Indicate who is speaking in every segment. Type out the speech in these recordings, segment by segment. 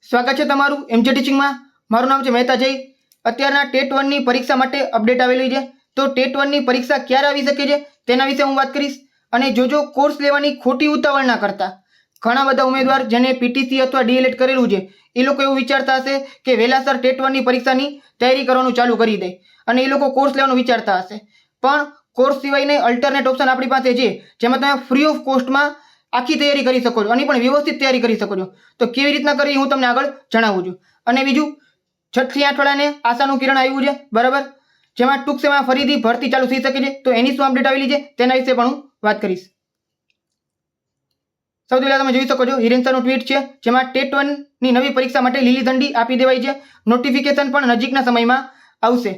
Speaker 1: સ્વાગત છે તમારું એમજે ટીચિંગમાં। મારું નામ છે મહેતા જય। અત્યારના ટેટ 1 ની પરીક્ષા માટે અપડેટ આવેલી છે। તો ટેટ 1 ની પરીક્ષા ક્યારે આવી શકે છે તેના વિશે હું વાત કરીશ। અને જો કોર્સ લેવાની ખોટી ઉતાવળ ના કરતા। ઘણા બધા ઉમેદવાર જેને પીટીસી અથવા ડીએલએડ કરેલું છે એ લોકો એવું વિચારતા હશે કે વહેલાસર ટેટ 1 ની પરીક્ષાની તૈયારી કરવાનું ચાલુ કરી દે અને એ લોકો કોર્સ લેવાનું વિચારતા હશે, પણ કોર્સ સિવાયની અલ્ટરનેટ ઓપ્શન આપણી પાસે છે, જેમાં તમે ફ્રી ઓફ કોસ્ટમાં આખી તૈયારી કરી શકો છો અને પણ વ્યવસ્થિત તૈયારી કરી શકો છો। તો કેવી રીતના કરવી હું તમને આગળ જણાવું છું। અને બીજું 6 થી 8 વાળાને આશાનું કિરણ આવ્યું છે, બરાબર, જેમાં ટૂંક સમયમાં ફરીથી ભરતી ચાલુ થઈ શકે છે। તો એની શું અપડેટ આવેલી છે તેના વિશે પણ હું વાત કરીશ। સૌથી પહેલા તમે જોઈ શકો છો હિરેન સરનું ટ્વીટ છે, જેમાં ટેટ 1 ની નવી પરીક્ષા માટે લીલી ઝંડી આપી દેવાઈ છે। નોટિફિકેશન પણ નજીકના સમયમાં આવશે।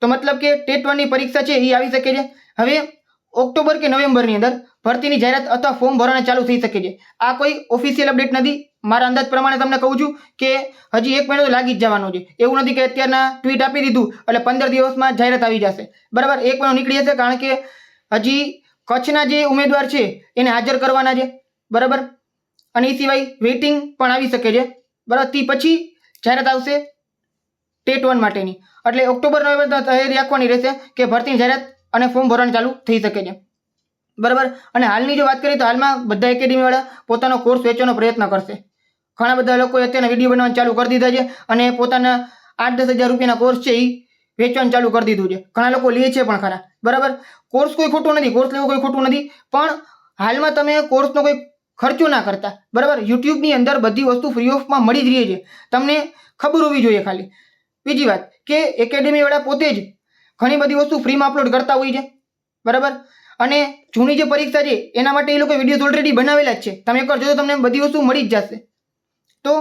Speaker 1: તો મતલબ કે ટેટ 1 ની પરીક્ષા છે એ આવી શકે છે હવે ઓક્ટોબર કે નવેમ્બરની અંદર ભરતીની જાહેરાત અથવા ફોર્મ ભરવાના ચાલુ થઈ શકે છે। આ કોઈ ઓફિશિયલ અપડેટ નથી, મારા અંદાજ પ્રમાણે તમને કહું છું કે હજી 1 મહિનો તો લાગી જ જવાનો છે। એવું નથી કે અત્યારના ટ્વીટ આપી દીધું એટલે 15 દિવસમાં જાહેરાત આવી જશે, બરાબર। 1 મહિનો નીકળી જશે, કારણ કે હજી કચ્છના જે ઉમેદવાર છે એને હાજર કરવાના છે, બરાબર। અને એ સિવાય વેઇટિંગ પણ આવી શકે છે, બરાબર। તે પછી જાહેરાત આવશે ટેટ 1 માટેની, એટલે ઓક્ટોબર નવેમ્બર તૈયારી રાખવાની રહેશે કે ભરતીની જાહેરાત અને ફોર્મ ભરવાનું ચાલુ થઈ શકે છે, બરાબર। અને હાલની જો વાત કરીએ તો હાલમાં બધા એકેડમી વાળા પોતાનો કોર્સ વેચવાનો પ્રયત્ન કરશે। ઘણા બધા લોકોએ અત્યારના વિડીયો બનાવવાનું ચાલુ કરી દીધા છે અને પોતાના 8-10 હજાર રૂપિયાના કોર્સ છે એ વેચવાનું ચાલુ કરી દીધું છે। ઘણા લોકો લે છે પણ ખરા, બરાબર। કોર્સ કોઈ ખોટું નથી, કોર્સ લેવો કોઈ ખોટું નથી, પણ હાલમાં તમે કોર્સનો કોઈ ખર્ચો ના કરતા, બરાબર। યુટ્યુબની અંદર બધી વસ્તુ ફ્રી ઓફમાં મળી જ રહી છે, તમને ખબર હોવી જોઈએ ખાલી। બીજી વાત કે એકેડમી વાળા પોતે જ ઘણી બધી વસ્તુ ફ્રીમાં અપલોડ કરતા હોય છે, બરાબર। અને જૂની જે પરીક્ષા છે એના માટે એ લોકો વિડીયો ઓલરેડી બનાવેલા જ છે, તમે એકવાર જોજો તમને બધી વસ્તુ મળી જ જશે। તો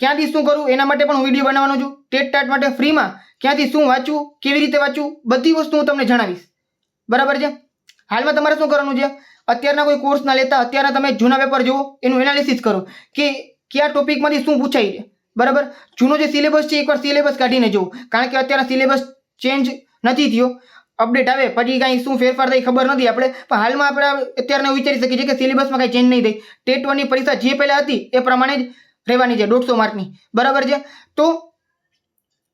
Speaker 1: ક્યાંથી શું કરવું એના માટે પણ હું વિડીયો બનાવવાનો છું। ટેટ ટાટ માટે ફ્રીમાં ક્યાંથી શું વાંચવું, કેવી રીતે વાંચવું, બધી વસ્તુ હું તમને જણાવીશ, બરાબર છે। હાલમાં તમારે શું કરવાનું છે, અત્યારના કોઈ કોર્સ ના લેતા અત્યારના તમે જૂના પેપર જુઓ, એનું એનાલિસિસ કરો કે કયા ટોપિકમાંથી શું પૂછાય છે, બરાબર। જૂનો જે સિલેબસ છે એકવાર સિલેબસ કાઢીને જુઓ, કારણ કે અત્યારના સિલેબસ ચેન્જ નથી થયો, અપડેટ આવે પછી કાંઈ શું ફેરફાર થાય ખબર નથી આપણે, પણ હાલમાં આપણે અત્યારના વિચારી શકીએ છીએ કે સિલેબસમાં કાંઈ ચેન્જ નહીં થાય। ટેટ 1 ની પરીક્ષા જે પહેલાં હતી એ પ્રમાણે જ રહેવાની છે, 150 માર્કની, બરાબર છે। તો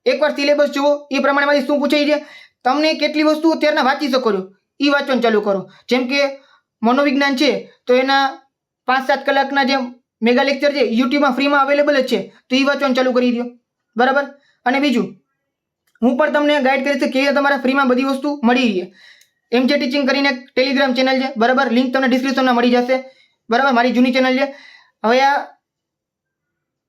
Speaker 1: એકવાર સિલેબસ જુઓ, એ પ્રમાણેમાંથી શું પૂછાય છે, તમને કેટલી વસ્તુ અત્યારના વાંચી શકો છો એ વાંચવાનું ચાલુ કરો। જેમ કે મનોવિજ્ઞાન છે તો એના 5-7 કલાકના જે મેગા લેક્ચર છે યુટ્યુબમાં ફ્રીમાં અવેલેબલ જ છે, તો એ વાંચવાનું ચાલુ કરી દો, બરાબર। અને બીજું હું પણ તમને ગાઈડ કરીશ કે તમારે ફ્રીમાં બધી વસ્તુ મળી રહે। એમજે ટીચિંગ કરીને ટેલિગ્રામ ચેનલ છે, બરાબર, લિંક તમને ડિસ્ક્રિપ્શનમાં મળી જશે, બરાબર। મારી જૂની ચેનલ છે, હવે આ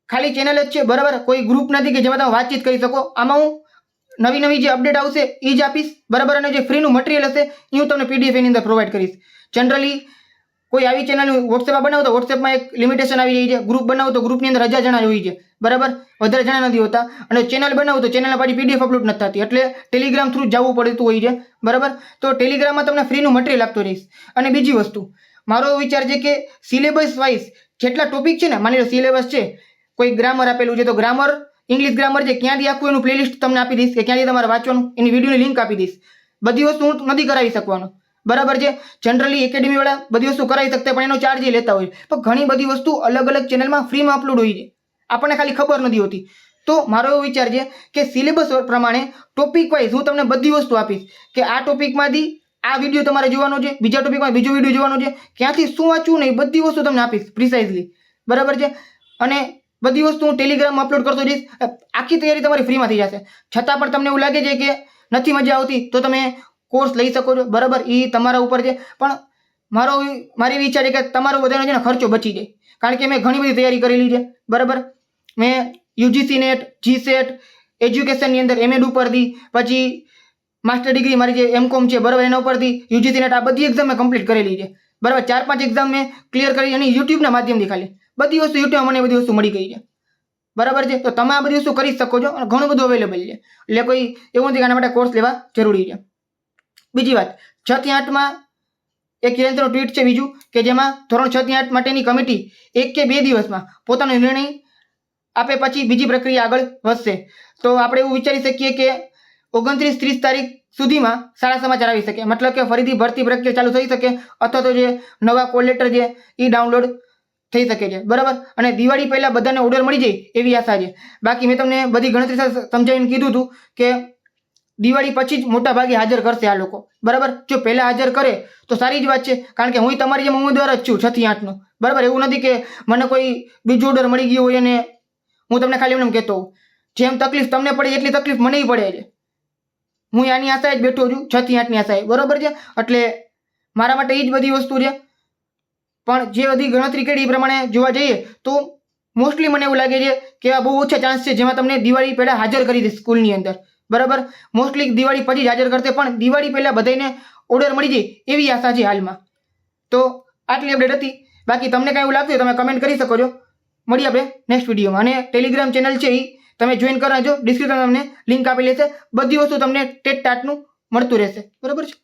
Speaker 1: ખાલી ચેનલ જ છે, બરાબર, કોઈ ગ્રુપ નથી કે જેમાં તમે વાતચીત કરી શકો। આમાં હું નવી જે અપડેટ આવશે એ જ આપીશ, બરાબર। અને જે ફ્રીનું મટીરિયલ હશે એ હું તમને પીડીએફ એની અંદર પ્રોવાઈડ કરીશ। જનરલી કોઈ આવી ચેનલ વોટ્સએપમાં બનાવો તો વોટ્સએપમાં એક લિમિટેશન આવી જાય છે, ગ્રુપ બનાવો તો ગ્રુપની અંદર 1000 જણા હોય છે, બરાબર, વધારે જણા નથી હોતા। અને ચેનલ બનાવો તો ચેનલના પાછી પીડીએફ અપલોડ નથી થતી, એટલે ટેલિગ્રામ થ્રુ જવું પડતું હોય છે, બરાબર। તો ટેલિગ્રામમાં તમને ફ્રીનું મટીરિયલ આપતો રહીશ। અને બીજી વસ્તુ મારો વિચાર છે કે સિલેબસ વાઇઝ જેટલા ટોપિક છે ને, માની લો સિલેબસ છે, કોઈ ગ્રામર આપેલું છે તો ગ્રામર, ઇંગ્લિશ ગ્રામર છે, ક્યાંથી આખું એનું પ્લેલિસ્ટ તમને આપી દઈશ કે ક્યાંથી તમારે વાંચવાનું, એની વિડીયોની લિંક આપી દઈશ। બધી વસ્તુ હું નથી કરાવી શકવાનો, બરાબર છે। જનરલી એકેડમી વાળા બધી વસ્તુ કરાવી શકતા પણ એનો ચાર્જ લેતા હોય, પણ ઘણી બધી વસ્તુ અલગ અલગ ચેનલમાં ફ્રીમાં અપલોડ હોય છે, આપણને ખાલી ખબર નથી હોતી। તો મારો એવો વિચાર છે કે સિલેબસ પ્રમાણે ટોપિક વાઇઝ હું તમને બધી વસ્તુ આપીશ કે આ ટોપિકમાંથી આ વિડીયો તમારે જોવાનો છે, બીજા ટોપિકમાં બીજો વિડીયો જોવાનો છે, ક્યાંથી શું વાંચવું ને એ બધી વસ્તુ તમને આપીશ પ્રિસાઇઝલી, બરાબર છે। અને બધી વસ્તુ હું ટેલિગ્રામમાં અપલોડ કરતો જઈશ, આખી તૈયારી તમારી ફ્રીમાં થઈ જશે। છતાં પણ તમને એવું લાગે છે કે નથી મજા આવતી તો તમે કોર્સ લઈ શકો છો, બરાબર, એ તમારા ઉપર છે। પણ મારી વિચાર છે કે તમારો બધાનો છે ને ખર્ચો બચી જાય, કારણ કે મેં ઘણી બધી તૈયારી કરેલી છે, બરાબર। મેં યુજીસી નેટ, જીસેટ, એજ્યુકેશનની અંદર એમએડ ઉપરથી, પછી માસ્ટર ડિગ્રી મારી જે એમકોમ છે, બરાબર, એના ઉપરથી યુજીસી નેટ, આ બધી એક્ઝામ મેં કમ્પ્લીટ કરેલી છે, બરાબર। 4-5 એક્ઝામ મેં ક્લિયર કરી અને યુટ્યુબના માધ્યમથી ખાલી બધી વસ્તુ યુટ્યુબમાં મને બધી વસ્તુ મળી ગઈ છે, બરાબર છે। તો તમે આ બધી વસ્તુ કરી શકો છો અને ઘણું બધું અવેલેબલ છે, એટલે કોઈ એવું નથી કે આના માટે કોર્સ લેવા જરૂરી છે। બીજી વાત 6 થી 8માં એક હિરેન્દ્રનું ટ્વીટ છે બીજું કે જેમાં ધોરણ 6 થી 8 માટેની કમિટી 1 કે 2 દિવસમાં પોતાનો નિર્ણય આપે પછી બીજી પ્રક્રિયા આગળ વધશે। તો આપણે એવું વિચારી શકીએ કે 29-30 તારીખ સુધીમાં સારા સમાચાર આવી શકે, મતલબ કે ફરીથી ભરતી પ્રક્રિયા ચાલુ થઈ શકે, અથવા તો જે નવા કોલ લેટર છે એ ડાઉનલોડ થઈ શકે છે, બરાબર. અને દિવાળી પહેલાં બધાને ઓર્ડર મળી જાય એવી આશા છે. બાકી મેં તમને બધી ગણતરી સાથે સમજાવીને કીધું હતું કે દિવાળી પછી જ મોટા ભાગે હાજર કરશે આ લોકો, બરાબર. જો પહેલાં હાજર કરે તો સારી જ વાત છે, કારણ કે હું તમારી જેમ ઉમેદવાર જ છું 6 થી 8નો, બરાબર. એવું નથી કે મને કોઈ બીજો ઓર્ડર મળી ગયો હોય અને હું તમને ખાલી એમ કહેતો હોઉં. જેમ તકલીફ તમને પડે એટલી તકલીફ મને પડે છે. હું આની આશાએ જ બેઠો છું, 6 થી 8ની આશાએ, બરાબર છે. એટલે મારા માટે એ જ બધી વસ્તુ છે. પણ જે બધી ગણતરી કરી એ પ્રમાણે જોવા જઈએ તો મોસ્ટલી મને એવું લાગે છે કે આ બહુ ઓછા ચાન્સ છે જેમાં તમને દિવાળી પહેલાં હાજર કરી દે સ્કૂલની અંદર, બરાબર. મોસ્ટલી દિવાળી પછી જ હાજર કરશે, પણ દિવાળી પહેલાં બધાને ઓર્ડર મળી જાય એવી આશા છે હાલમાં. તો આટલી અપડેટ હતી. બાકી તમને કાંઈ એવું લાગતું હોય તમે કમેન્ટ કરી શકો છો. મળીએ આપણે નેક્સ્ટ વિડીયોમાં. અને ટેલિગ્રામ ચેનલ છે એ તમે જોઈન કરાવજો, ડિસ્ક્રિપ્શનમાં તમને લિંક આપેલી છે. બધી વસ્તુ તમને ટેટ ટાટનું મળતું રહેશે, બરાબર છે.